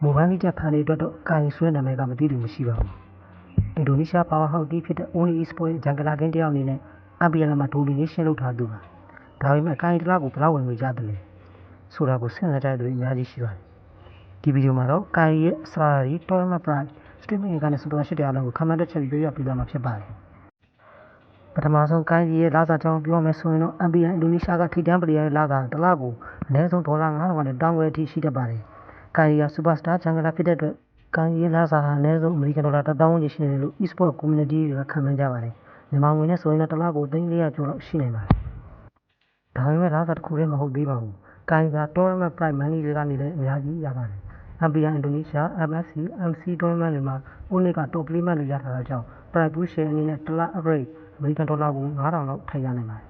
မိုဘိုင်းလေးချက်ဖန်လေးအတွက်တော့ကာရီဆွဲနာမည်ကမသိသူမရှိပါဘူး။အင်ဒိုနီးရှားပါဝါဟောက်တီးဖြစ်တဲ့ Only Esports ဂျန်ဂလာကင်းတယောက်အနေနဲ့ IPL မှာ domination လုပ်ထားသူပါ။ဒါပေမဲ့ကာရီတလားကိုဘယ်လောက်ဝင်ငွေရတယ်လဲဆိုတာကိုစဉ်းစားကြတဲ့သူအများကြီးရှိပါတယ်။ဒီဗီဒီယိုမှာတော့ကာရီရဲ့ salary, tournament price, streaming ကနေ sponsorship တွေအားလုံးကိုခန့်မှန်းတွက်ချက်ပြီးပြောပြပေးသွားမှာဖြစ်ပါတယ်။ပထမဆုံးကာရီရဲ့လစာကြောင်းပြောမယ်ဆိုရင်တော့ IPL အင်ဒိုနီးရှားကထိပ်တန်းပလေယာရဲ့လစာတစ်လကိုအနည်းဆုံး$9,000နဲ့တောင်းဝဲအထိရှိတတ်ပါတယ်။ကာရီက superstar ဂျန်ဂလာဖြစ်တဲ့အတွက်ကာရီရဲ့လစာဟာအနည်းဆုံး$1,000ဝန်းကျင်ရှိနေတယ်လို့ e-sport community တွေကခန့်မှန်းကြပါတယ်။မြန်မာငွေနဲ့ဆိုရင်တော့တစ်လကို300ကျော်လောက်ရှိနိုင်ပါတယ်။ဒါပေမဲ့လစာတစ်ခုတည်းမဟုတ်သေးပါဘူး။ကာရီက tournament prize money တွေကနေလည်းအများကြီးရပါတယ်။ IPL အင်ဒိုနီးရှား MSC, MC tournament တွေမှာ Only က top player တွေရထားတာကြောင့် prize pool share အနေနဲ့တစ်လ average $9,000ကို$5,000လောက်ထပ်ရနိုင်ပါတယ်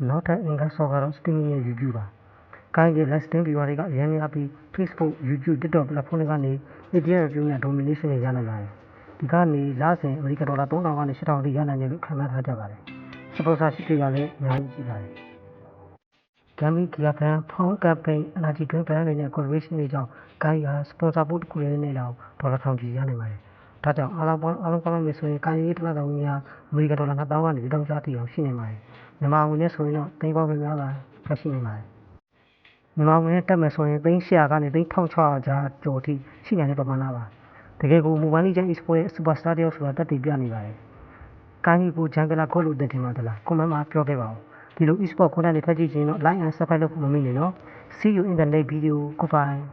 ။နောက်ထပ် income source ကတော့ streaming ရဲ့ YouTube ပါ။ကာရီရဲ့ live stream viewer တွေကအများများပြီး Facebook, YouTube, TikTok platform တွေကနေ ATM view နဲ့ domination တွေရနိုင်ပါတယ်။ဒီကနေလစဉ်$3,000ကနေ$8,000အထိရနိုင်တယ်လို့ခန့်မှန်းထားကြပါတယ်။ sponsorship တွေကလည်းအများကြီးရှိပါတယ်။ Gambling Gear Brand, Phone Campaign, Energy Drink Brand တွေနဲ့ collaboration တွေကြောင့်ကာရီဟာ sponsor ပို့တစ်ခုလေးနဲ့တောင်$1,000ချီရနိုင်ပါတယ်။ဒါကြောင့်အားလုံးပေါင်းမယ်ဆိုရင်ကာရီရဲ့တစ်လစာဝင်ငွေဟာ$2,000ကနေ$4,000ကြားထိအောင်ရှိနိုင်ပါတယ်။မြန်မာငွေနဲ့ဆိုရင်တော့သိန်းပေါင်းများစွာထပ်ရှိနိုင်ပါတယ်။မြန်မာငွေနဲ့တက်မယ်ဆိုရင်$800ကနေ$1,600ကြားကျော်အထိရှိနိုင်တဲ့ပမာဏပါ။တကယ်ကိုမိုဘိုင်းလေးချက် e-sport ရဲ့ superstar တယောက်ဆိုတာတက်တည်ပြနေပါတယ်။ကာရီကိုဂျန်ဂလာခေါ်လို့တင်ပါသလား comment မှာပြောခဲ့ပါဦး။ဒီလို e-sport content တွေဖတ်ကြည့်ချင်တော့ like and subscribe လုပ်ဖို့မမေ့နဲ့နော်။ See you in the next video. Goodbye.